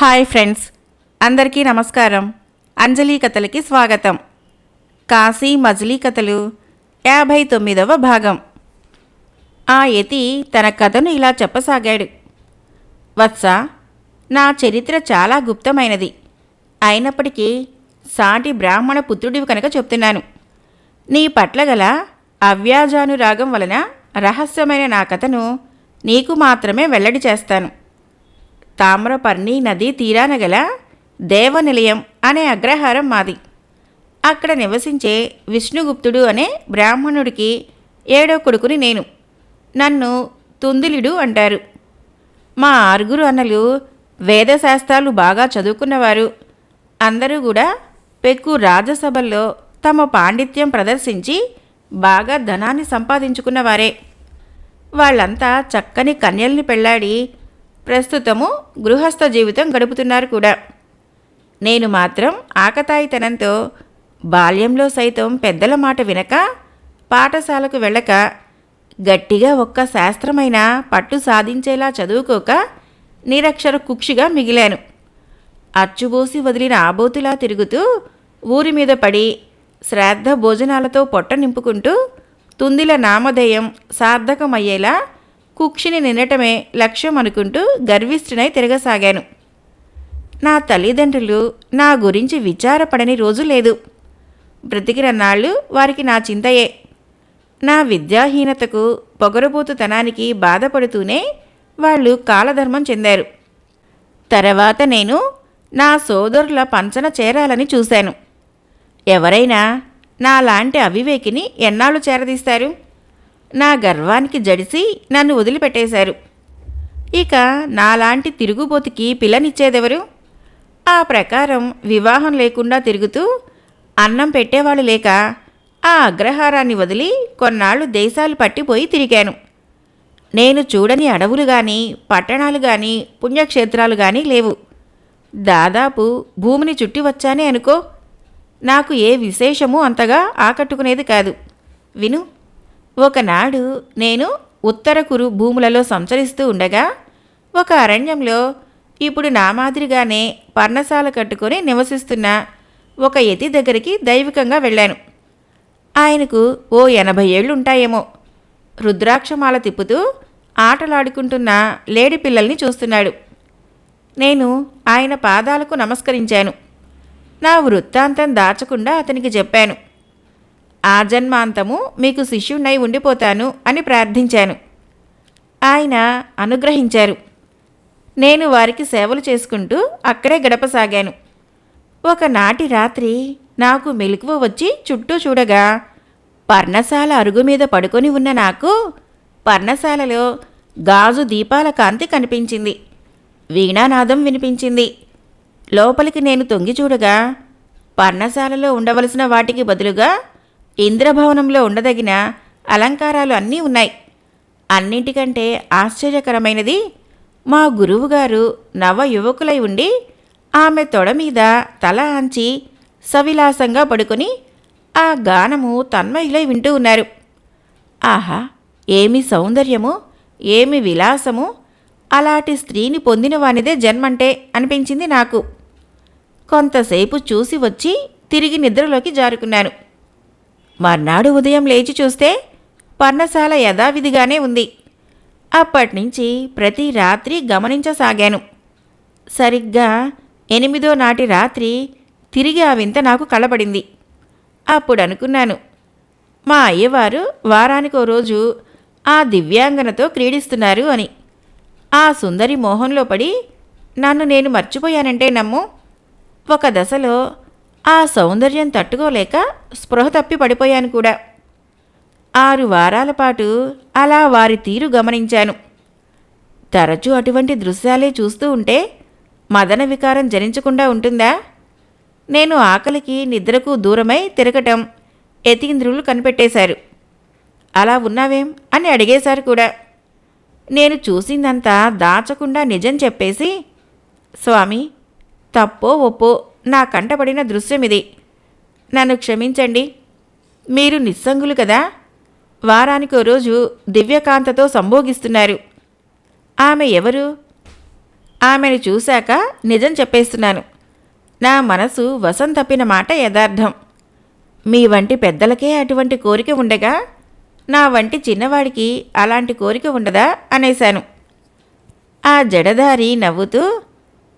Hi friends, అందరికీ నమస్కారం. అంజలి కథలకి స్వాగతం. కాశీ మజిలీ కథలు 59వ భాగం. ఆ యతి తన కథను ఇలా చెప్పసాగాడు. వత్స, నా చరిత్ర చాలా గుప్తమైనది. అయినప్పటికీ సాటి బ్రాహ్మణ పుత్రుడివి కనుక చెప్తున్నాను. నీ పట్ల గల అవ్యాజానురాగం వలన రహస్యమైన నా కథను నీకు మాత్రమే వెల్లడి చేస్తాను. తామ్రపర్ణి నదీ తీరాన గల దేవనిలయం అనే అగ్రహారం మాది. అక్కడ నివసించే విష్ణుగుప్తుడు అనే బ్రాహ్మణుడికి 7వ కొడుకుని నేను. నన్ను తుందిలుడు అంటారు. మా 6 అన్నలు వేదశాస్త్రాలు బాగా చదువుకున్నవారు. అందరూ కూడా పెక్కు రాజసభల్లో తమ పాండిత్యం ప్రదర్శించి బాగా ధనాన్ని సంపాదించుకున్నవారే. వాళ్ళంతా చక్కని కన్యల్ని పెళ్లాడి ప్రస్తుతము గృహస్థ జీవితం గడుపుతున్నారు కూడా. నేను మాత్రం ఆకతాయితనంతో బాల్యంలో సైతం పెద్దల మాట వినక, పాఠశాలకు వెళ్ళక, గట్టిగా ఒక్క శాస్త్రమైన పట్టు సాధించేలా చదువుకోక నిరక్షర కుక్షిగా మిగిలాను. అచ్చుబోసి వదిలిన ఆబోతులా తిరుగుతూ ఊరి మీద పడి శ్రాద్ధ భోజనాలతో పొట్ట నింపుకుంటూ తుందిల నామధేయం సార్థకమయ్యేలా కుక్షిని నిన్నటమే లక్ష్యం అనుకుంటూ గర్విష్ఠునై తిరగసాగాను. నా తల్లిదండ్రులు నా గురించి విచారపడని రోజు లేదు. బ్రతికినన్నాళ్ళు వారికి నా చింతయే. నా విద్యాహీనతకు, పొగరుబోతుతనానికి బాధపడుతూనే వాళ్ళు కాలధర్మం చెందారు. తర్వాత నేను నా సోదరుల పంచన చేరాలని చూశాను. ఎవరైనా నాలాంటి అవివేకిని ఎన్నాళ్ళు చేరదీస్తారు? నా గర్వానికి జడిసి నన్ను వదిలిపెట్టేశారు. ఇక నాలాంటి తిరుగుబోతుకి పిల్లనిచ్చేదెవరు? ఆ ప్రకారం వివాహం లేకుండా తిరుగుతూ అన్నం పెట్టేవాళ్ళు లేక ఆ అగ్రహారాన్ని వదిలి కొన్నాళ్ళు దేశాలు పట్టిపోయి తిరిగాను. నేను చూడని అడవులు గాని, పట్టణాలు గాని, పుణ్యక్షేత్రాలు గాని లేవు. దాదాపు భూమిని చుట్టి వచ్చానే అనుకో. నాకు ఏ విశేషమూ అంతగా ఆకట్టుకునేది కాదు. విను. ఒకనాడు నేను ఉత్తర కురు భూములలో సంచరిస్తూ ఉండగా ఒక అరణ్యంలో ఇప్పుడు నా మాదిరిగానే పర్ణశాల కట్టుకొని నివసిస్తున్న ఒక యతి దగ్గరికి దైవికంగా వెళ్ళాను. ఆయనకు ఓ 80 ఏళ్లుంటాయేమో. రుద్రాక్షమాల తిప్పుతూ ఆటలాడుకుంటున్న లేడి పిల్లల్ని చూస్తున్నాడు. నేను ఆయన పాదాలకు నమస్కరించాను. నా వృత్తాంతం దాచకుండా అతనికి చెప్పాను. ఆజన్మాంతము మీకు శిష్యుణ్ణై ఉండిపోతాను అని ప్రార్థించాను. ఆయన అనుగ్రహించారు. నేను వారికి సేవలు చేసుకుంటూ అక్కడే గడపసాగాను. ఒకనాటి రాత్రి నాకు మెలకువ వచ్చి చుట్టూ చూడగా పర్ణశాల అరుగు మీద పడుకొని ఉన్న నాకు పర్ణశాలలో గాజు దీపాల కాంతి కనిపించింది. వీణానాదం వినిపించింది. లోపలికి నేను తొంగి చూడగా పర్ణశాలలో ఉండవలసిన వాటికి బదులుగా ఇంద్రభవనంలో ఉండదగిన అలంకారాలు అన్నీ ఉన్నాయి. అన్నింటికంటే ఆశ్చర్యకరమైనది, మా గురువుగారు నవ యువకులై ఉండి ఆమె తొడ మీద తల ఆంచి సవిలాసంగా పడుకొని ఆ గానము తన్మయులై వింటూ ఉన్నారు. ఆహా, ఏమి సౌందర్యము, ఏమి విలాసము! అలాంటి స్త్రీని పొందిన వానిదే జన్మంటే అనిపించింది నాకు. కొంతసేపు చూసి వచ్చి తిరిగి నిద్రలోకి జారుకున్నాను. మర్నాడు ఉదయం లేచి చూస్తే పర్ణశాల యథావిధిగానే ఉంది. అప్పటినుంచి ప్రతి రాత్రి గమనించసాగాను. సరిగ్గా 8వ నాటి రాత్రి తిరిగి ఆ వింత నాకు కలబడింది. అప్పుడు అనుకున్నాను, మా అయ్యవారు వారానికో రోజు ఆ దివ్యాంగనతో క్రీడిస్తున్నారు అని. ఆ సుందరి మోహంలో పడి నన్ను నేను మర్చిపోయానంటే నమ్ము. ఒక దశలో ఆ సౌందర్యం తట్టుకోలేక స్పృహ తప్పి పడిపోయాను కూడా. 6 వారాల పాటు అలా వారి తీరు గమనించాను. తరచూ అటువంటి దృశ్యాలే చూస్తూ ఉంటే మదన వికారం జనించకుండా ఉంటుందా? నేను ఆకలికి నిద్రకు దూరమై తిరగటం యతీంద్రులు కనిపెట్టేశారు. అలా ఉన్నావేం అని అడిగేశారు కూడా. నేను చూసిందంతా దాచకుండా నిజం చెప్పేసి, స్వామి, తప్పో ఒప్పో నా కంటపడిన దృశ్యమిది. నన్ను క్షమించండి. మీరు నిస్సంగులు కదా. వారానికో రోజు దివ్యకాంతతో సంభోగిస్తున్నారు. ఆమె ఎవరు? ఆమెను చూశాక నిజం చెప్పేస్తున్నాను. నా మనసు వశం తప్పిన మాట యథార్థం. మీ వంటి పెద్దలకే అటువంటి కోరిక ఉండగా నా వంటి చిన్నవాడికి అలాంటి కోరిక ఉండదా అనేశాను. ఆ జడధారి నవ్వుతూ,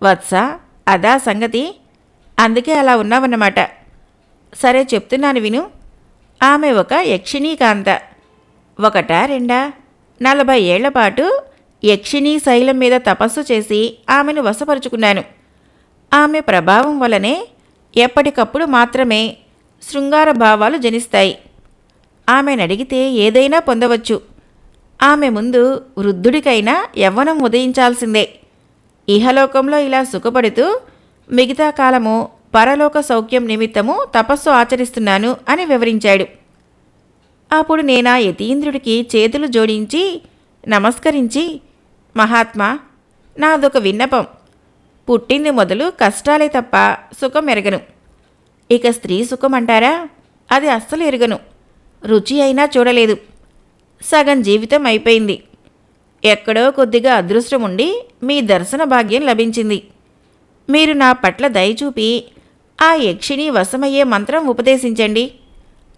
వత్స, అదా సంగతి, అందుకే అలా ఉన్నావన్నమాట. సరే చెప్తున్నాను విను. ఆమె ఒక యక్షిణీ కాంత. ఒకటా రెండా 40 ఏళ్ల పాటు యక్షిణీ శైలం మీద తపస్సు చేసి ఆమెను వశపరుచుకున్నాను. ఆమె ప్రభావం వలనే ఎప్పటికప్పుడు మాత్రమే శృంగార భావాలు జనిస్తాయి. ఆమెనడిగితే ఏదైనా పొందవచ్చు. ఆమె ముందు వృద్ధుడికైనా యవ్వనం ఉదయించాల్సిందే. ఇహలోకంలో ఇలా సుఖపడుతూ మిగతా కాలము పరలోక సౌఖ్యం నిమిత్తము తపస్సు ఆచరిస్తున్నాను అని వివరించాడు. అప్పుడు నేనా యతీంద్రుడికి చేతులు జోడించి నమస్కరించి, మహాత్మా, నాదొక విన్నపం. పుట్టింది మొదలు కష్టాలే తప్ప సుఖం ఎరగను. ఇక స్త్రీ సుఖం అంటారా, అది అస్సలు ఎరగను. రుచి అయినా చూడలేదు. సగం జీవితం అయిపోయింది. ఎక్కడో కొద్దిగా అదృష్టం ఉండి మీ దర్శన భాగ్యం లభించింది. మీరు నా పట్ల దయచూపి ఆ యక్షిణి వశమయ్యే మంత్రం ఉపదేశించండి.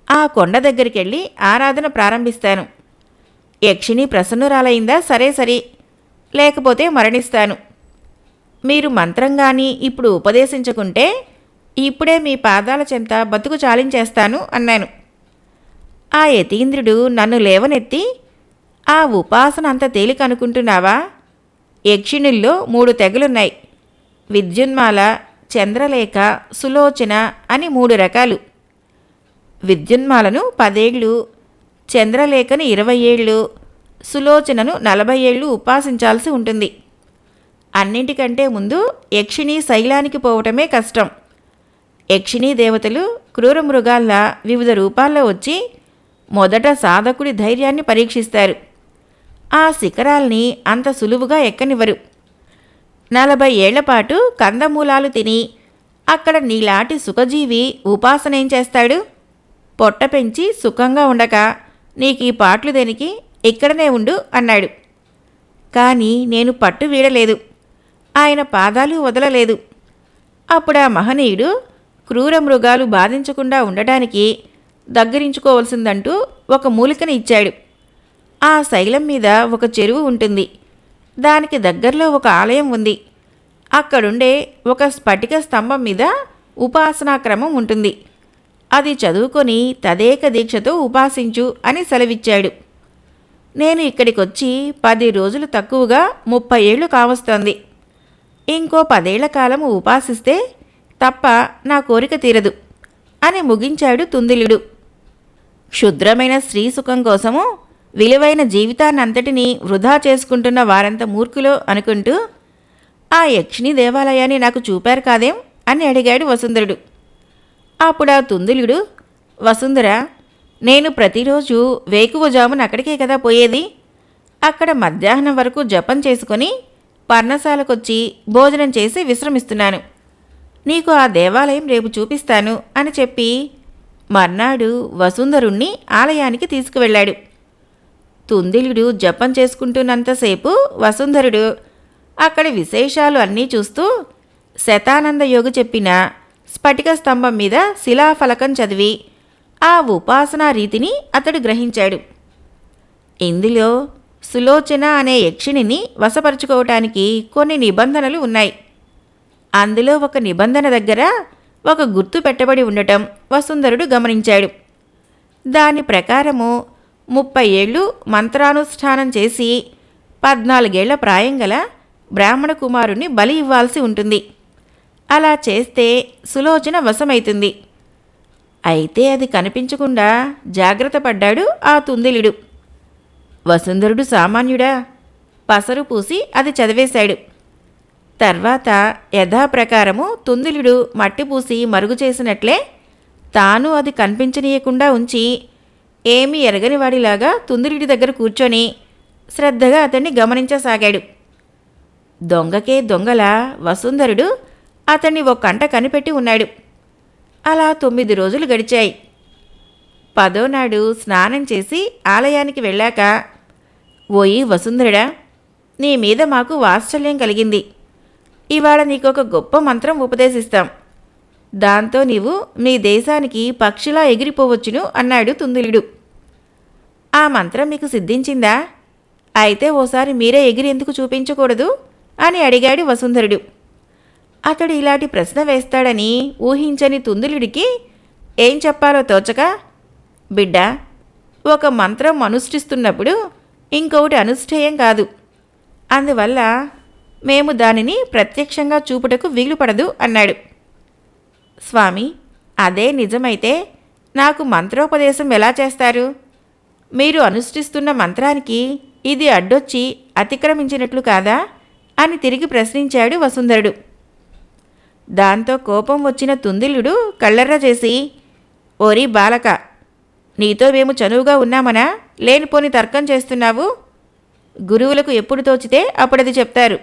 ఆ కొండ దగ్గరికెళ్ళి ఆరాధన ప్రారంభిస్తాను. యక్షిణి ప్రసన్నురాలైందా సరే సరి, లేకపోతే మరణిస్తాను. మీరు మంత్రంగాని ఇప్పుడు ఉపదేశించకుంటే ఇప్పుడే మీ పాదాల చెంత బతుకు చాలించేస్తాను అన్నాను. ఆ యతీంద్రుడు నన్ను లేవనెత్తి, ఆ ఉపాసన అంత తేలికనుకుంటున్నావా? యక్షిణుల్లో 3 తెగలున్నాయి. విద్యున్మాల, చంద్రలేఖ, సులోచన అని 3 రకాలు. విద్యున్మాలను 10 ఏళ్ళు, చంద్రలేఖను 20 ఏళ్ళు, సులోచనను 40 ఏళ్ళు ఉపాసించాల్సి ఉంటుంది. అన్నింటికంటే ముందు యక్షిణీ శైలానికి పోవటమే కష్టం. యక్షిణీ దేవతలు క్రూర మృగాల్లా వివిధ రూపాల్లో వచ్చి మొదట సాధకుడి ధైర్యాన్ని పరీక్షిస్తారు. ఆ శిఖరాల్ని అంత సులువుగా ఎక్కనివ్వరు. 40 ఏళ్లపాటు కందమూలాలు తిని అక్కడ నీలాంటి సుఖజీవి ఉపాసనేం చేస్తాడు? పొట్ట పెంచి సుఖంగా ఉండక నీకీ పాట్లు దేనికి, ఇక్కడనే ఉండు అన్నాడు. కానీ నేను పట్టు వీడలేదు. ఆయన పాదాలు వదలలేదు. అప్పుడా మహనీయుడు క్రూర మృగాలు బాధించకుండా ఉండటానికి దగ్గరించుకోవలసిందంటూ ఒక మూలికను ఇచ్చాడు. ఆ శైలం మీద ఒక చెరువు ఉంటుంది. దానికి దగ్గరలో ఒక ఆలయం ఉంది. అక్కడుండే ఒక స్ఫటిక స్తంభం మీద ఉపాసనా క్రమం ఉంటుంది. అది చదువుకొని తదేక దీక్షతో ఉపాసించు అని సెలవిచ్చాడు. నేను ఇక్కడికొచ్చి 10 రోజులు తక్కువగా 30 ఏళ్ళు కావస్తోంది. ఇంకో 10 ఏళ్ల కాలము ఉపాసిస్తే తప్ప నా కోరిక తీరదు అని ముగించాడు తుందిలుడు. క్షుద్రమైన స్త్రీ సుఖం కోసము విలువైన జీవితాన్నంతటినీ వృధా చేసుకుంటున్న వారంత మూర్ఖులో అనుకుంటూ, ఆ యక్షిణి దేవాలయాన్ని నాకు చూపారు కాదేం అని అడిగాడు వసుంధరుడు. అప్పుడా తుందిలుడు, వసుంధర, నేను ప్రతిరోజు వేకువజామున అక్కడికే కదా పోయేది. అక్కడ మధ్యాహ్నం వరకు జపం చేసుకొని పర్ణశాలకొచ్చి భోజనం చేసి విశ్రమిస్తున్నాను. నీకు ఆ దేవాలయం రేపు చూపిస్తాను అని చెప్పి మర్నాడు వసుంధరుణ్ణి ఆలయానికి తీసుకువెళ్ళాడు. తుందిలుడు జపం చేసుకుంటున్నంతసేపు వసుంధరుడు అక్కడి విశేషాలు అన్నీ చూస్తూ శతానంద యోగి చెప్పిన స్ఫటిక స్తంభం మీద శిలాఫలకం చదివి ఆ ఉపాసనా రీతిని అతడు గ్రహించాడు. ఇందులో సులోచన అనే యక్షిణిని వశపరుచుకోవటానికి కొన్ని నిబంధనలు ఉన్నాయి. అందులో ఒక నిబంధన దగ్గర ఒక గుర్తు పెట్టబడి ఉండటం వసుంధరుడు గమనించాడు. దాని ప్రకారము 30 ఏళ్ళు మంత్రానుష్ఠానం చేసి 14 ఏళ్ల ప్రాయం గల బ్రాహ్మణ కుమారుణ్ణి బలి ఇవ్వాల్సి ఉంటుంది. అలా చేస్తే సులోచన వశమైతుంది. అయితే అది కనిపించకుండా జాగ్రత్త పడ్డాడు ఆ తుందిలుడు. వసుంధరుడు సామాన్యుడా? పసరు పూసి అది చదివేశాడు. తర్వాత యథాప్రకారము తుందిలుడు మట్టి పూసి మరుగు చేసినట్లే తాను అది కనిపించనీయకుండా ఉంచి ఏమీ ఎరగనివాడిలాగా తుందిలుడి దగ్గర కూర్చొని శ్రద్ధగా అతన్ని గమనించసాగాడు. దొంగకే దొంగలా వసుంధరుడు అతన్ని ఓ కంట కనిపెట్టి ఉన్నాడు. అలా 9 రోజులు గడిచాయి. 10వ నాడు స్నానం చేసి ఆలయానికి వెళ్ళాక, ఓయి వసుంధరుడా, నీ మీద మాకు వాత్సల్యం కలిగింది. ఇవాళ నీకొక గొప్ప మంత్రం ఉపదేశిస్తాం. దాంతో నీవు మీ దేశానికి పక్షిలా ఎగిరిపోవచ్చును అన్నాడు తుందిలుడు. ఆ మంత్రం మీకు సిద్ధించిందా? అయితే ఓసారి మీరే ఎగిరి ఎందుకు చూపించకూడదు అని అడిగాడు వసుంధరుడు. అతడు ఇలాంటి ప్రశ్న వేస్తాడని ఊహించని తుందిలుడికి ఏం చెప్పాలో తోచక, బిడ్డ, ఒక మంత్రం అనుష్ఠిస్తున్నప్పుడు ఇంకొకటి అనుష్ఠేయం కాదు. అందువల్ల మేము దానిని ప్రత్యక్షంగా చూపుటకు వీలుపడదు అన్నాడు. స్వామి, అదే నిజమైతే నాకు మంత్రోపదేశం ఎలా చేస్తారు? మీరు అనుష్ఠిస్తున్న మంత్రానికి ఇది అడ్డొచ్చి అతిక్రమించినట్లు కాదా అని తిరిగి ప్రశ్నించాడు వసుంధరుడు. దాంతో కోపం వచ్చిన తుందిలుడు కళ్ళెర్ర చేసి, ఓరి బాలక, నీతో మేము చనువుగా ఉన్నామనా లేనిపోని తర్కం చేస్తున్నావు? గురువులకు ఎప్పుడు తోచితే అప్పుడది చెప్తారు.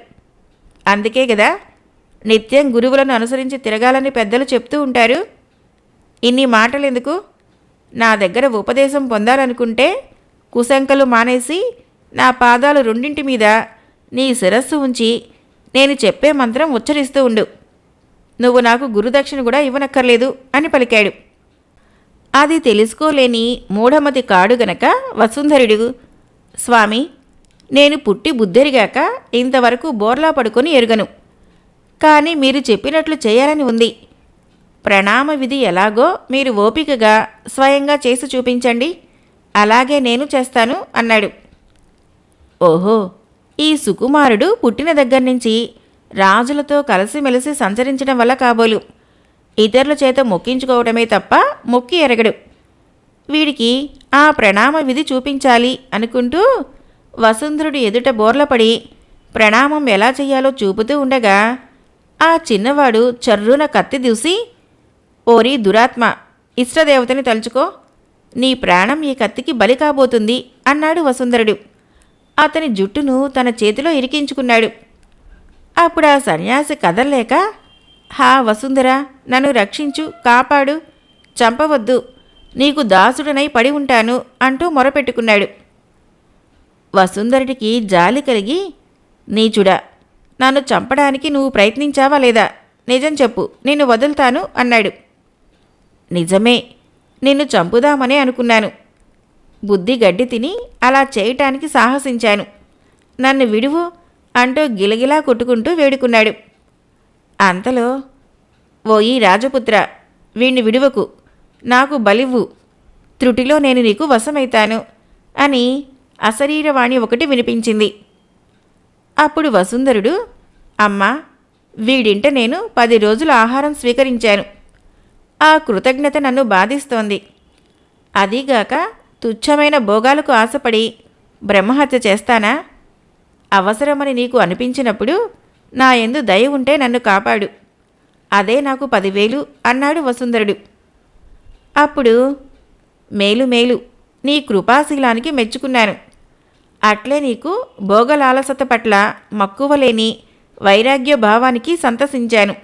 అందుకే కదా నిత్యం గురువులను అనుసరించి తిరగాలని పెద్దలు చెప్తూ ఉంటారు. ఇన్ని మాటలెందుకు? నా దగ్గర ఉపదేశం పొందాలనుకుంటే కుశంకలు మానేసి నా పాదాలు రెండింటి మీద నీ శిరస్సు ఉంచి నేను చెప్పే మంత్రం ఉచ్చరిస్తూ ఉండు. నువ్వు నాకు గురుదక్షిణ కూడా ఇవ్వనక్కర్లేదు అని పలికాడు. అది తెలుసుకోలేని మూఢమతి కాడు గనక వసుంధరుడు, స్వామి, నేను పుట్టి బుద్ధెరిగాక ఇంతవరకు బోర్లా పడుకొని ఎరుగను. కానీ మీరు చెప్పినట్లు చేయాలని ఉంది. ప్రణామ విధి ఎలాగో మీరు ఓపికగా స్వయంగా చేసి చూపించండి, అలాగే నేను చేస్తాను అన్నాడు. ఓహో, ఈ సుకుమారుడు పుట్టిన దగ్గర నుంచి రాజులతో కలిసిమెలిసి సంచరించడం వల్ల కాబోలు ఇతరుల చేత మొక్కించుకోవడమే తప్ప మొక్కి ఎరగడు. వీడికి ఆ ప్రణామ విధి చూపించాలి అనుకుంటూ వసుంధరుడు ఎదుట బోర్లపడి ప్రణామం ఎలా చెయ్యాలో చూపుతూ ఉండగా ఆ చిన్నవాడు చర్రున కత్తి దూసి, ఓరి దురాత్మ, ఇష్టదేవతని తలుచుకో, నీ ప్రాణం ఈ కత్తికి బలి కాబోతుంది అన్నాడు వసుంధరుడు. అతని జుట్టును తన చేతిలో ఇరికించుకున్నాడు. అప్పుడు ఆ సన్యాసి కదల్లేక, హా వసుంధర, నన్ను రక్షించు, కాపాడు, చంపవద్దు, నీకు దాసుడనై పడి ఉంటాను అంటూ మొరపెట్టుకున్నాడు. వసుంధరుడికి జాలి కలిగి, నీచుడా, నన్ను చంపడానికి నువ్వు ప్రయత్నించావా లేదా? నిజం చెప్పు, నిన్ను వదులుతాను అన్నాడు. నిజమే, నిన్ను చంపుదామనే అనుకున్నాను. బుద్ధి గడ్డి తిని అలా చేయటానికి సాహసించాను. నన్ను విడువు అంటూ గిలగిలా కొట్టుకుంటూ వేడుకున్నాడు. అంతలో, ఓయి రాజపుత్ర, వీణ్ణి విడువకు, నాకు బలివ్వు, త్రుటిలో నేను నీకు వశమైతాను అని అశరీరవాణి ఒకటి వినిపించింది. అప్పుడు వసుంధరుడు, అమ్మా, వీడింట నేను 10 రోజులు ఆహారం స్వీకరించాను. ఆ కృతజ్ఞత నన్ను బాధిస్తోంది. అదీగాక తుచ్చమైన భోగాలకు ఆశపడి బ్రహ్మహత్య చేస్తానా? అవసరమని నీకు అనిపించినప్పుడు నా యందు దయ ఉంటే నన్ను కాపాడు, అదే నాకు 10,000 అన్నాడు వసుంధరుడు. అప్పుడు, మేలు మేలు, నీ కృపాశీలానికి మెచ్చుకున్నాను. అట్లే నీకు భోగలాలసత పట్ల మక్కువలేని వైరాగ్య భావానికి సంతసించాను.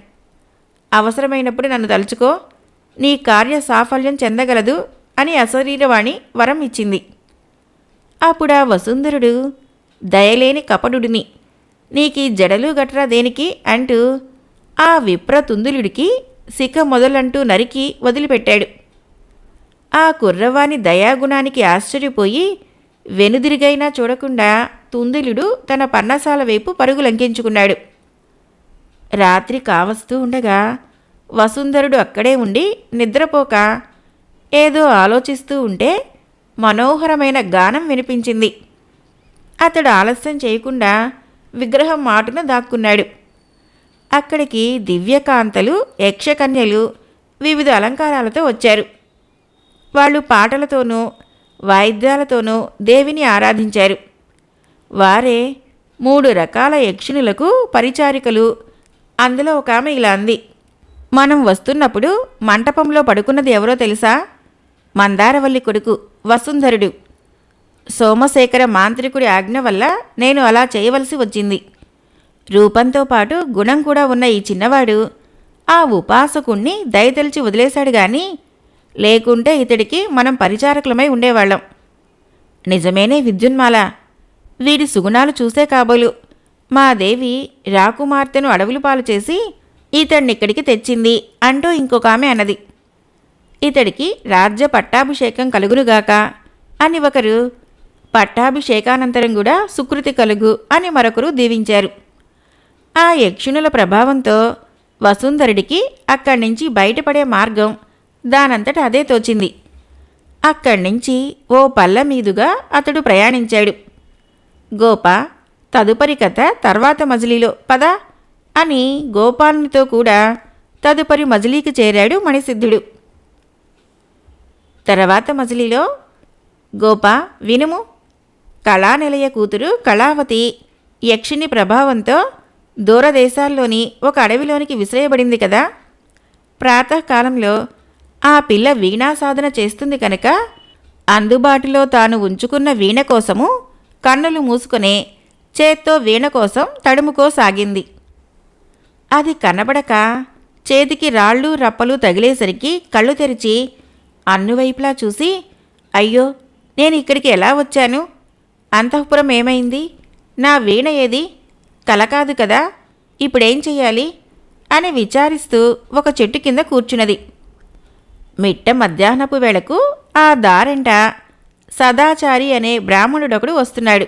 అవసరమైనప్పుడు నన్ను తలుచుకో, నీ కార్య సాఫల్యం చెందగలదు అని అశరీరవాణి వరం ఇచ్చింది. అప్పుడా వసుంధరుడు, దయలేని కపటుడిని, నీకీ జడలు గట్రా దేనికి అంటూ ఆ విప్రతుందులుడికి శిఖ మొదలంటూ నరికి వదిలిపెట్టాడు. ఆ కుర్రవాని దయాగుణానికి ఆశ్చర్యపోయి వెనుదిరిగైనా చూడకుండా తుందిలుడు తన పర్ణశాల వైపు పరుగులంకించుకున్నాడు. రాత్రి కావస్తూ ఉండగా వసుంధరుడు అక్కడే ఉండి నిద్రపోక ఏదో ఆలోచిస్తూ ఉంటే మనోహరమైన గానం వినిపించింది. అతడు ఆలస్యం చేయకుండా విగ్రహం మాటున దాక్కున్నాడు. అక్కడికి దివ్యకాంతలు, యక్షకన్యలు వివిధ అలంకారాలతో వచ్చారు. వాళ్ళు పాటలతోనూ వాయిద్యాలతోనూ దేవిని ఆరాధించారు. వారే 3 రకాల యక్షిణులకు పరిచారికలు. అందులో ఒక ఆమె ఇలా అంది, మనం వస్తున్నప్పుడు మంటపంలో పడుకున్నది ఎవరో తెలుసా? మందారవల్లి కొడుకు వసుంధరుడు. సోమశేఖర మాంత్రికుడి ఆజ్ఞ వల్ల నేను అలా చేయవలసి వచ్చింది. రూపంతో పాటు గుణం కూడా ఉన్న ఈ చిన్నవాడు ఆ ఉపాసకుణ్ణి దయతలిచి వదిలేశాడు గాని లేకుంటే ఇతడికి మనం పరిచారకులమై ఉండేవాళ్ళం. నిజమేనే విద్యున్మాల, వీడి సుగుణాలు చూసే కాబోలు మా దేవి రాకుమార్తెను అడవులు పాలు చేసి ఇతడినిక్కడికి తెచ్చింది అంటూ ఇంకొక ఆమె అన్నది. ఇతడికి రాజ్య పట్టాభిషేకం కలుగునుగాక అని ఒకరు, పట్టాభిషేకానంతరం కూడా సుకృతి కలుగు అని మరొకరు దీవించారు. ఆ యక్షునుల ప్రభావంతో వసుంధరుడికి అక్కడి నుంచి బయటపడే మార్గం దానంతట అదే తోచింది. అక్కడ్నుంచి ఓ పల్ల మీదుగా అతడు ప్రయాణించాడు. గోప, తదుపరి కథ తర్వాత మజిలీలో పద అని గోపాలునితో కూడా తదుపరి మజిలీకి చేరాడు మణిసిద్ధుడు. తర్వాత మజిలీలో, గోప వినుము. కళానిలయ కూతురు కళావతి యక్షిని ప్రభావంతో దూరదేశాల్లోని ఒక అడవిలోనికి విసిరేయబడింది కదా. ప్రాతకాలంలో ఆ పిల్ల వీణా సాధన చేస్తుంది కనుక అందుబాటులో తాను ఉంచుకున్న వీణ కోసము కన్నులు మూసుకునే చేత్తో వీణ కోసం తడుముకోసాగింది. అది కనబడక చేతికి రాళ్ళు రప్పలు తగిలేసరికి కళ్ళు తెరిచి అన్నువైపులా చూసి, అయ్యో, నేను ఇక్కడికి ఎలా వచ్చాను? అంతఃపురం ఏమైంది? నా వీణ ఏది? కల కాదు కదా, ఇప్పుడేం చెయ్యాలి అని విచారిస్తూ ఒక చెట్టు కింద కూర్చున్నది. మిట్ట మధ్యాహ్నపు వేళకు ఆ దారెంట సదాచారి అనే బ్రాహ్మణుడొకడు వస్తున్నాడు.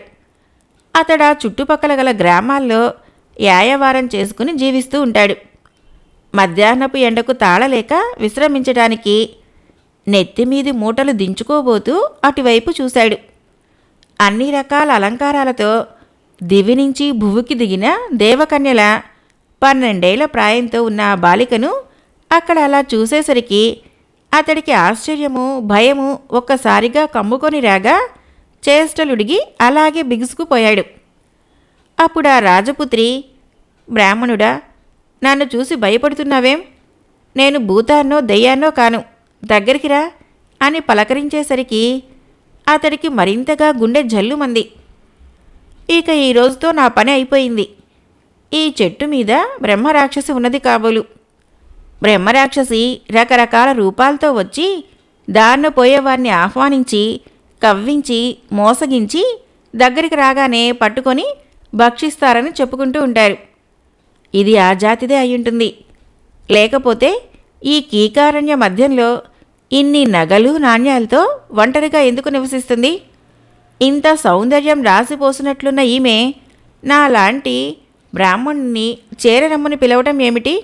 అతడా చుట్టుపక్కల గల గ్రామాల్లో యాయవారం చేసుకుని జీవిస్తూ ఉంటాడు. మధ్యాహ్నపు ఎండకు తాళలేక విశ్రమించడానికి నెత్తిమీది మూటలు దించుకోబోతూ అటువైపు చూశాడు. అన్ని రకాల అలంకారాలతో దివి నుంచి భువికి దిగిన దేవకన్యల 12 ఏళ్ల ప్రాయంతో ఉన్న ఆ బాలికను అక్కడ అలా చూసేసరికి అతడికి ఆశ్చర్యము, భయము ఒక్కసారిగా కమ్ముకొని రాగా చేష్టలుడిగి అలాగే బిగుసుకుపోయాడు. అప్పుడు ఆ రాజపుత్రి, బ్రాహ్మణుడా, నన్ను చూసి భయపడుతున్నావేం? నేను భూతాన్నో దెయ్యాన్నో కాను, దగ్గరికి రా అని పలకరించేసరికి అతడికి మరింతగా గుండె జల్లుమంది. ఇక ఈ రోజుతో నా పని అయిపోయింది. ఈ చెట్టు మీద బ్రహ్మరాక్షసి ఉన్నది కాబోలు. బ్రహ్మరాక్షసి రకరకాల రూపాలతో వచ్చి దారిన పోయేవారిని ఆహ్వానించి, కవ్వించి, మోసగించి దగ్గరికి రాగానే పట్టుకొని భక్షిస్తారని చెప్పుకుంటూ ఉంటారు. ఇది ఆ జాతిదే అయ్యుంటుంది. లేకపోతే ఈ కీకారణ్య మధ్యంలో ఇన్ని నగలు నాణ్యాలతో ఒంటరిగా ఎందుకు నివసిస్తుంది? ఇంత సౌందర్యం రాసిపోసినట్లున్న ఈమె నాలాంటి బ్రాహ్మణుని చేరరమ్మని పిలవటం ఏమిటి?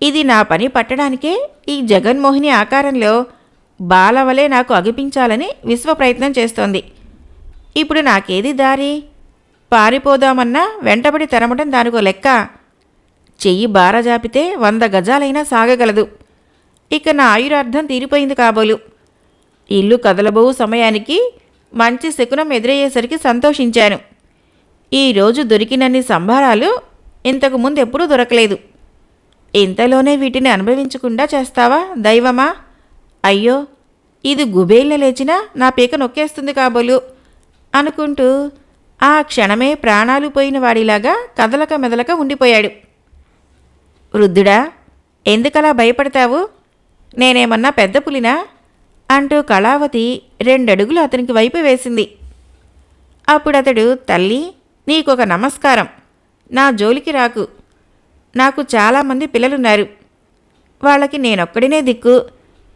ఇది నా పని పట్టడానికే ఈ జగన్మోహిని ఆకారంలో బాలవలే నాకు అగిపించాలని విశ్వ ప్రయత్నం చేస్తోంది. ఇప్పుడు నాకేది దారి? పారిపోదామన్నా వెంటబడి తరమటం దానికో లెక్క. చెయ్యి బారజాపితే 100 గజాలైనా సాగగలదు. ఇక నా ఆయురార్థం తీరిపోయింది కాబోలు. ఇల్లు కదలబోవు సమయానికి మంచి శకునం ఎదురయ్యేసరికి సంతోషించాను. ఈరోజు దొరికినన్ని సంభారాలు ఇంతకు ముందు ఎప్పుడూ దొరకలేదు. ఇంతలోనే వీటిని అనుభవించకుండా చేస్తావా దైవమా? అయ్యో, ఇది గుబేల్ని లేచినా నా పీక నొక్కేస్తుంది కాబోలు అనుకుంటూ ఆ క్షణమే ప్రాణాలు పోయిన వాడిలాగా కదలక మెదలక ఉండిపోయాడు. వృద్ధుడా, ఎందుకలా భయపడతావు? నేనేమన్నా పెద్ద పులినా అంటూ కళావతి 2 అడుగులు అతనికి వైపు వేసింది. అప్పుడతడు, తల్లి, నీకొక నమస్కారం. నా జోలికి రాకు. నాకు చాలామంది పిల్లలున్నారు. వాళ్ళకి నేనొక్కడినే దిక్కు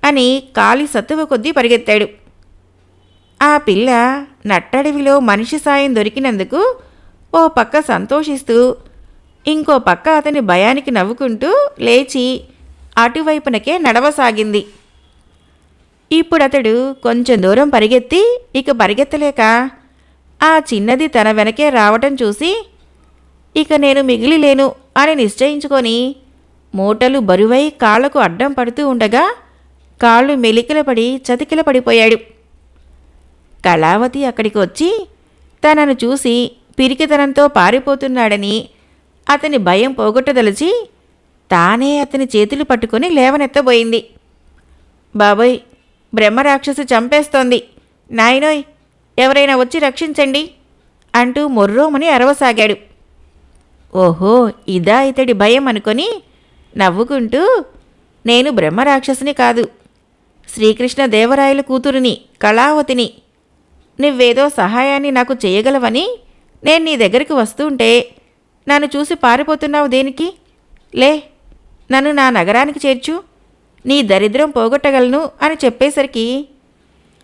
అని కాలి సత్తువ కొద్దీ పరిగెత్తాడు. ఆ పిల్ల నట్టడవిలో మనిషి సాయం దొరికినందుకు ఓ పక్క సంతోషిస్తూ ఇంకో పక్క అతని భయానికి నవ్వుకుంటూ లేచి అటువైపునకే నడవసాగింది. ఇప్పుడతడు కొంచెం దూరం పరిగెత్తి ఇక పరిగెత్తలేక ఆ చిన్నది తన వెనకే రావటం చూసి ఇక నేను మిగిలిలేను అని నిశ్చయించుకొని మూటలు బరువై కాళ్లకు అడ్డం పడుతూ ఉండగా కాళ్ళు మెలికలపడి చతికిల పడిపోయాడు. కళావతి అక్కడికి వచ్చి తనను చూసి పిరికితనంతో పారిపోతున్నాడని అతని భయం పోగొట్టదలిచి తానే అతని చేతులు పట్టుకొని లేవనెత్తబోయింది. బాబోయ్, బ్రహ్మరాక్షసి చంపేస్తోంది, నాయనోయ్, ఎవరైనా వచ్చి రక్షించండి అంటూ మొర్రోమని అరవసాగాడు. ఓహో, ఇదా ఇతడి భయం అనుకొని నవ్వుకుంటూ, నేను బ్రహ్మరాక్షసిని కాదు, శ్రీకృష్ణ దేవరాయల కూతురిని, కళావతిని. నువ్వేదో సహాయాన్ని నాకు చేయగలవని నేను నీ దగ్గరికి వస్తుంటే నన్ను చూసి పారిపోతున్నావు దేనికి? లే, నన్ను నా నగరానికి చేర్చు, నీ దరిద్రం పోగొట్టగలను అని చెప్పేసరికి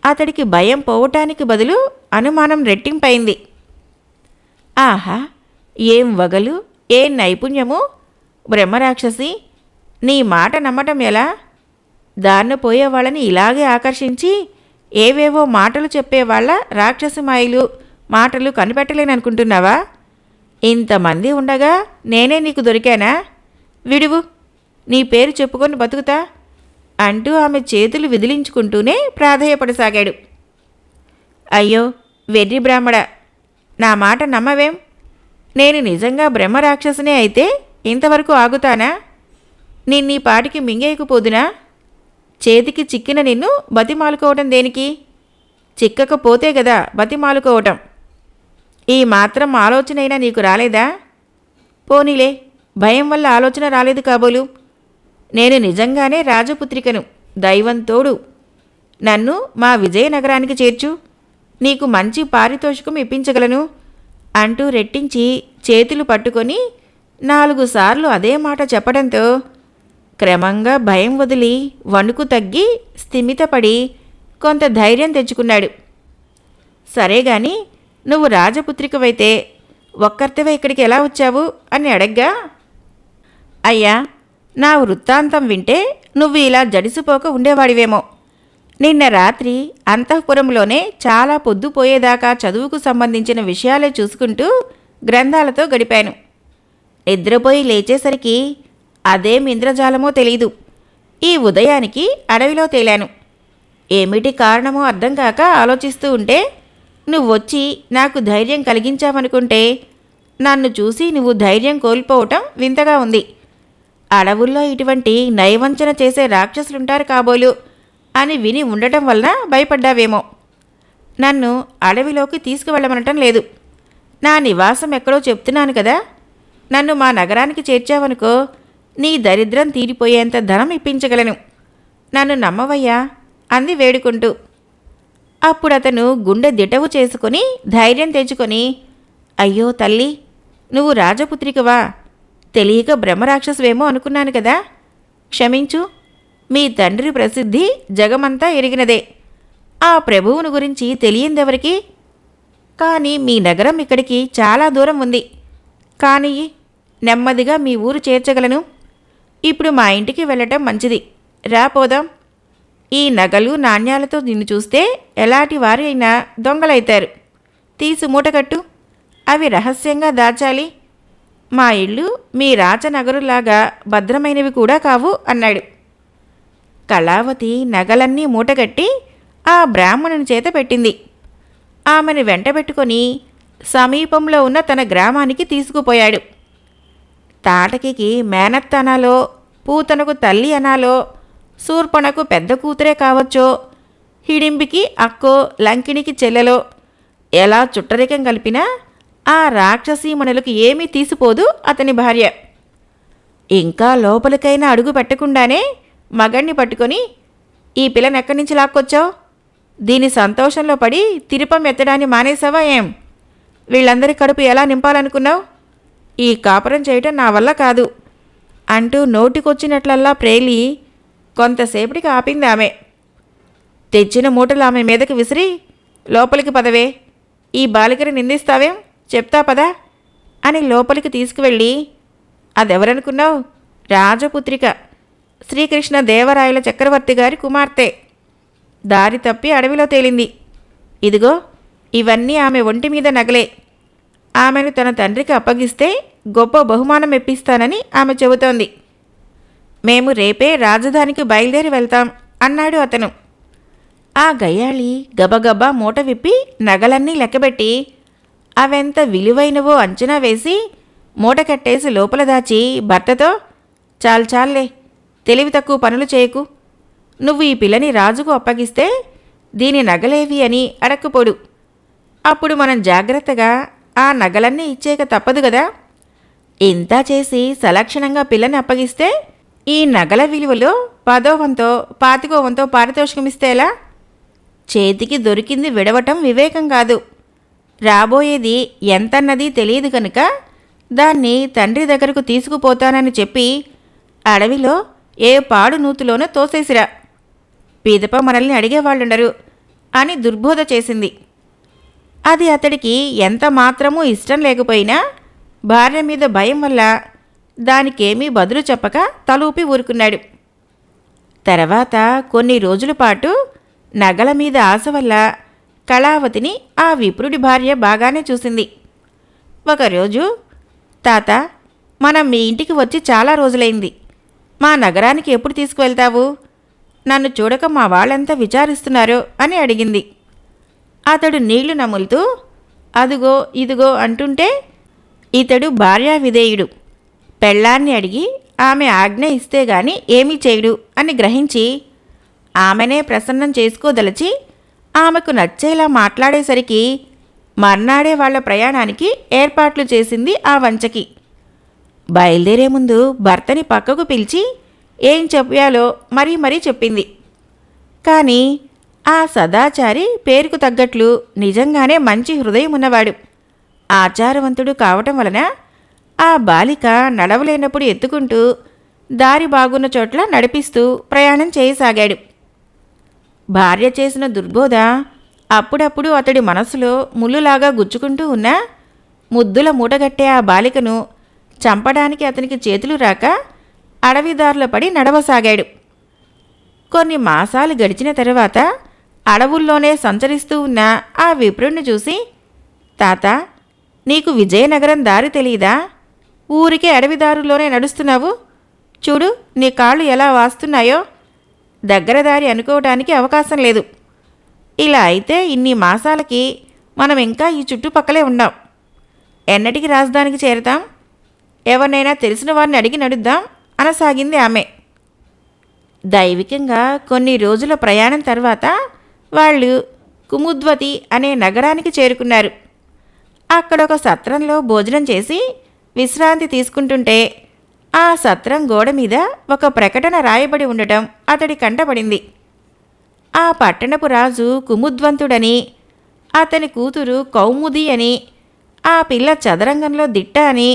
అతడికి భయం పోవటానికి బదులు అనుమానం రెట్టింపైంది. ఆహా, ఏం వగలు, ఏం నైపుణ్యము! బ్రహ్మరాక్షసి, నీ మాట నమ్మటం ఎలా? దారిన పోయేవాళ్ళని ఇలాగే ఆకర్షించి ఏవేవో మాటలు చెప్పేవాళ్ల రాక్షసమాయిలు మాటలు కనిపెట్టలేననుకుంటున్నావా? ఇంతమంది ఉండగా నేనే నీకు దొరికానా? విడువు, నీ పేరు చెప్పుకొని బతుకుతా అంటూ ఆమె చేతులు విదిలించుకుంటూనే ప్రాధేయపడసాగాడు. అయ్యో వెర్రి బ్రాహ్మడ, నా మాట నమ్మవేం? నేను నిజంగా బ్రహ్మరాక్షసునే అయితే ఇంతవరకు ఆగుతానా? నిన్నీ పాటికి మింగేయకపోదునా? చేతికి చిక్కిన నిన్ను బతిమాలుకోవటం దేనికి? చిక్కకపోతే గదా బతిమాలుకోవటం. ఈ మాత్రం ఆలోచనైనా నీకు రాలేదా? పోనీలే, భయం వల్ల ఆలోచన రాలేదు కాబోలు. నేను నిజంగానే రాజపుత్రికను, దైవంతోడు. నన్ను మా విజయనగరానికి చేర్చు, నీకు మంచి పారితోషికం ఇప్పించగలను అంటూ రెట్టించి చేతులు పట్టుకొని 4 సార్లు అదే మాట చెప్పడంతో క్రమంగా భయం వదిలి వణుకు తగ్గి స్థిమితపడి కొంత ధైర్యం తెచ్చుకున్నాడు. సరేగాని, నువ్వు రాజపుత్రికవైతే ఒక్కర్తవే ఇక్కడికి ఎలా వచ్చావు అని అడగ్గా, అయ్యా, నా వృత్తాంతం వింటే నువ్వు ఇలా జడిసిపోక ఉండేవాడివేమో. నిన్న రాత్రి అంతఃపురంలోనే చాలా పొద్దుపోయేదాకా చదువుకు సంబంధించిన విషయాలే చూసుకుంటూ గ్రంథాలతో గడిపాను. నిద్రపోయి లేచేసరికి అదేం ఇంద్రజాలమో తెలీదు. ఈ ఉదయానికి అడవిలో తేలాను. ఏమిటి కారణమో అర్థం కాక ఆలోచిస్తూ ఉంటే నువ్వొచ్చి నాకు ధైర్యం కలిగించావనుకుంటే నన్ను చూసి నువ్వు ధైర్యం కోల్పోవటం వింతగా ఉంది. అడవుల్లో ఇటువంటి నయవంచన చేసే రాక్షసులుంటారు కాబోలు అని విని ఉండటం వలన భయపడ్డావేమో. నన్ను అడవిలోకి తీసుకువెళ్ళమనటం లేదు. నా నివాసం ఎక్కడో చెప్తున్నాను కదా. నన్ను మా నగరానికి చేర్చావనుకో, నీ దరిద్రం తీరిపోయేంత ధనం ఇప్పించగలను. నన్ను నమ్మవయ్యా అంది వేడుకుంటూ. అప్పుడతను గుండె దిటవు చేసుకుని ధైర్యం తెచ్చుకొని, అయ్యో తల్లి, నువ్వు రాజపుత్రికవా? తెలియక బ్రహ్మరాక్షసువేమో అనుకున్నాను కదా. క్షమించు. మీ తండ్రి ప్రసిద్ధి జగమంతా ఎరిగినదే. ఆ ప్రభువును గురించి తెలియందెవరికి? కానీ మీ నగరం ఇక్కడికి చాలా దూరం ఉంది. కానీ నెమ్మదిగా మీ ఊరు చేర్చగలను. ఇప్పుడు మా ఇంటికి వెళ్ళటం మంచిది. రాపోదాం. ఈ నగలు నాణ్యాలతో నిన్ను చూస్తే ఎలాంటి వారి అయినా దొంగలైతారు. తీసి మూటకట్టు. అవి రహస్యంగా దాచాలి. మా ఇళ్ళు మీ రాచనగరులాగా భద్రమైనవి కూడా కావు అన్నాడు. కళావతి నగలన్నీ మూటగట్టి ఆ బ్రాహ్మణుని చేత పెట్టింది. ఆమెను వెంటబెట్టుకొని సమీపంలో ఉన్న తన గ్రామానికి తీసుకుపోయాడు. తాటకికి మేనత్త అనాలో, పూతనకు తల్లి అనాలో, శూర్పణకు పెద్ద కూతురే కావచ్చో, హిడింబికి అక్కో, లంకినికి చెల్లెలో, ఎలా చుట్టరికం కలిపినా ఆ రాక్షసీమణులకు ఏమీ తీసిపోదు అతని భార్య. ఇంకా లోపలికైనా అడుగు పెట్టకుండానే మగణ్ణి పట్టుకొని, ఈ పిల్లని ఎక్కడి నుంచి లాక్కొచ్చావు? దీని సంతోషంలో పడి తిరుపం ఎత్తడాన్ని మానేసావా ఏం? వీళ్ళందరి కడుపు ఎలా నింపాలనుకున్నావు? ఈ కాపురం చేయటం నా వల్ల కాదు అంటూ నోటికొచ్చినట్లల్లా ప్రేలి కొంతసేపటికి ఆపింది ఆమె. తెచ్చిన మూటలు ఆమె మీదకి విసిరి, లోపలికి పదవే, ఈ బాలికని నిందిస్తావేం? చెప్తా పదా అని లోపలికి తీసుకువెళ్ళి, అదెవరనుకున్నావు? రాజపుత్రిక, శ్రీకృష్ణ దేవరాయల చక్రవర్తి గారి కుమార్తె. దారి తప్పి అడవిలో తేలింది. ఇదిగో ఇవన్నీ ఆమె ఒంటి మీద నగలే. ఆమెను తన తండ్రికి అప్పగిస్తే గొప్ప బహుమానం ఇప్పిస్తానని ఆమె చెబుతోంది. మేము రేపే రాజధానికి బయలుదేరి వెళ్తాం అన్నాడు అతను. ఆ గయ్యాళి గబగబా మూట విప్పి నగలన్నీ లెక్కబెట్టి అవెంత విలువైనవో అంచనా వేసి మూట కట్టేసి లోపల దాచి భర్తతో, చాలే, తెలివి తక్కువ పనులు చేయకు. నువ్వు ఈ పిల్లని రాజుకు అప్పగిస్తే దీని నగలేవి అని అడక్కుపోడు. అప్పుడు మనం జాగ్రత్తగా ఆ నగలన్నీ ఇచ్చేక తప్పదు కదా. ఇంతా చేసి సలక్షణంగా పిల్లని అప్పగిస్తే ఈ నగల విలువలో 10వ వంతో 25వ వంతో పారితోషికమిస్తే ఎలా? చేతికి దొరికింది విడవటం వివేకం కాదు. రాబోయేది ఎంతన్నది తెలియదు కనుక దాన్ని తండ్రి దగ్గరకు తీసుకుపోతానని చెప్పి అడవిలో ఏ పాడు నూతులోనో తోసేసిరా. పిదప మనల్ని అడిగేవాళ్ళుండరు అని దుర్బోధ చేసింది. అది అతడికి ఎంత మాత్రమూ ఇష్టం లేకపోయినా భార్య మీద భయం వల్ల దానికేమీ బదులు చెప్పక తలూపి ఊరుకున్నాడు. తర్వాత కొన్ని రోజుల పాటు నగల మీద ఆశ వల్ల కళావతిని ఆ విప్రుడి భార్య బాగానే చూసింది. ఒకరోజు, తాత, మనం మీ ఇంటికి వచ్చి చాలా రోజులైంది. మా నగరానికి ఎప్పుడు తీసుకువెళ్తావు? నన్ను చూడక మా వాళ్ళంతా విచారిస్తున్నారో అని అడిగింది. అతడు నీళ్లు నములుతూ అదుగో ఇదిగో అంటుంటే ఇతడు భార్యా విధేయుడు. పెళ్ళాన్ని అడిగి ఆమె ఆజ్ఞ ఇస్తే గాని ఏమీ చేయడు అని గ్రహించి ఆమెనే ప్రసన్నం చేసుకోదలచి ఆమెకు నచ్చేలా మాట్లాడేసరికి మర్నాడే వాళ్ల ప్రయాణానికి ఏర్పాట్లు చేసింది ఆ వంచకి. బయలుదేరే ముందు భర్తని పక్కకు పిలిచి ఏం చెప్పాలో మరీ చెప్పింది. కానీ ఆ సదాచారి పేరుకు తగ్గట్లు నిజంగానే మంచి హృదయం ఉన్నవాడు. ఆచారవంతుడు కావటం వలన ఆ బాలిక నడవలేనప్పుడు ఎత్తుకుంటూ దారి బాగున్న చోట్ల నడిపిస్తూ ప్రయాణం చేయసాగాడు. భార్య చేసిన దుర్బోధ అప్పుడప్పుడు అతడి మనసులో ముల్లులాగా గుచ్చుకుంటూ ఉన్నా ముద్దుల మూటగట్టే ఆ బాలికను చంపడానికి అతనికి చేతులు రాక అడవిదారుల పడి నడవసాగాడు. కొన్ని మాసాలు గడిచిన తరువాత అడవుల్లోనే సంచరిస్తూ ఉన్న ఆ విప్రుణ్ణి చూసి, తాత, నీకు విజయనగరం దారి తెలీదా? ఊరికే అడవిదారుల్లోనే నడుస్తున్నావు. చూడు, నీ కాళ్ళు ఎలా వాస్తున్నాయో. దగ్గర దారి అనుకోవడానికి అవకాశం లేదు. ఇలా అయితే ఇన్ని మాసాలకి మనం ఇంకా ఈ చుట్టుపక్కలే ఉన్నాం. ఎన్నటికి రాజధానికి చేరతాం? ఎవరినైనా తెలిసిన వారిని అడిగి నడుద్దాం అనసాగింది ఆమె. దైవికంగా కొన్ని రోజుల ప్రయాణం తర్వాత వాళ్ళు కుముద్వతి అనే నగరానికి చేరుకున్నారు. అక్కడొక సత్రంలో భోజనం చేసి విశ్రాంతి తీసుకుంటుంటే ఆ సత్రం గోడ మీద ఒక ప్రకటన రాయబడి ఉండటం అతడి కంటపడింది. ఆ పట్టణపు రాజు కుముద్వంతుడని, అతని కూతురు కౌముది అని, ఆ పిల్ల చదరంగంలో దిట్ట అని,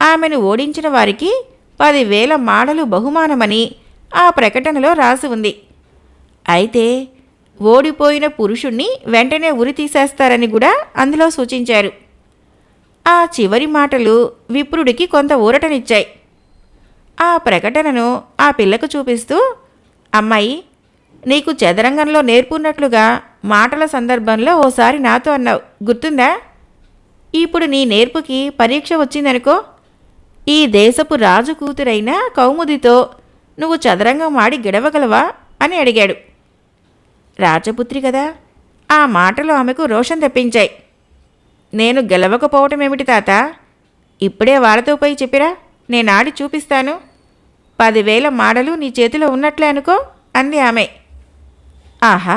ఆమెను ఓడించిన వారికి 10,000 మాడలు బహుమానమని ఆ ప్రకటనలో రాసి ఉంది. అయితే ఓడిపోయిన పురుషుణ్ణి వెంటనే ఉరి తీసేస్తారని కూడా అందులో సూచించారు. ఆ చివరి మాటలు విప్రుడికి కొంత ఊరటనిచ్చాయి. ఆ ప్రకటనను ఆ పిల్లకు చూపిస్తూ, అమ్మాయి, నీకు చదరంగంలో నేర్పున్నట్లుగా మాటల సందర్భంలో ఓసారి నాతో అన్నావు, గుర్తుందా? ఇప్పుడు నీ నేర్పుకి పరీక్ష వచ్చిందనుకో. ఈ దేశపు రాజు కూతురైన కౌముదితో నువ్వు చదరంగం ఆడి గెడవగలవా అని అడిగాడు. రాజపుత్రి కదా, ఆ మాటలు ఆమెకు రోషం తెప్పించాయి. నేను గెలవకపోవటమేమిటి తాత? ఇప్పుడే వాళ్ళతో పోయి చెప్పిరా, నేనాడి చూపిస్తాను. 10,000 మాడలు నీ చేతిలో ఉన్నట్లే అనుకో అంది ఆమె. ఆహా,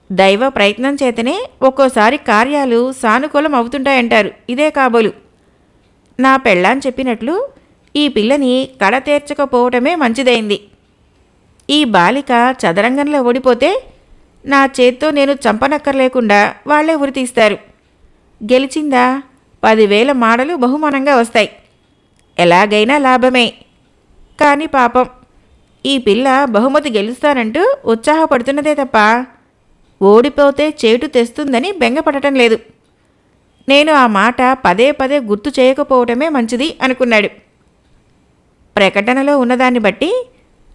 దైవ ప్రయత్నం చేతనే ఒక్కోసారి కార్యాలు సానుకూలం అవుతుంటాయంటారు. ఇదే కాబోలు. నా పెళ్ళాం చెప్పినట్లు ఈ పిల్లని కడ తీర్చకపోవటమే మంచిదైంది. ఈ బాలిక చదరంగంలో ఓడిపోతే నా చేత్తో నేను చంపనక్కర్లేకుండా వాళ్లే ఉరితీస్తారు. గెలిచిందా 10,000 మాడలు బహుమానంగా వస్తాయి. ఎలాగైనా లాభమే. కానీ పాపం, ఈ పిల్ల బహుమతి గెలుస్తానంటూ ఉత్సాహపడుతున్నదే తప్ప ఓడిపోతే చేటు తెస్తుందని బెంగపడటం లేదు. నేను ఆ మాట పదే పదే గుర్తు చేయకపోవటమే మంచిది అనుకున్నాడు. ప్రకటనలో ఉన్నదాన్ని బట్టి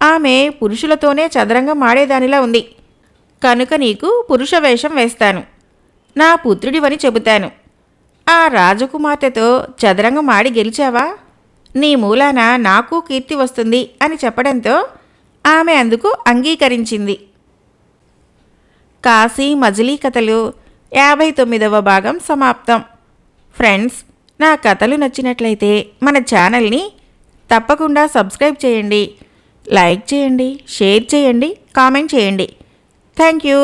ఆమె పురుషులతోనే చదరంగం ఆడేదానిలా ఉంది. కనుక నీకు పురుష వేషం వేస్తాను. నా పుత్రుడివని చెబుతాను. ఆ రాజకుమార్తెతో చదరంగం ఆడి గెలిచావా, నీ మూలాన నాకు కీర్తి వస్తుంది అని చెప్పడంతో ఆమె అందుకు అంగీకరించింది. కాశీ మజిలీ కథలు 59వ భాగం సమాప్తం. ఫ్రెండ్స్, నా కథలు నచ్చినట్లయితే మన ఛానల్ని తప్పకుండా సబ్స్క్రైబ్ చేయండి, లైక్ చేయండి, షేర్ చేయండి, కామెంట్ చేయండి. Thank you.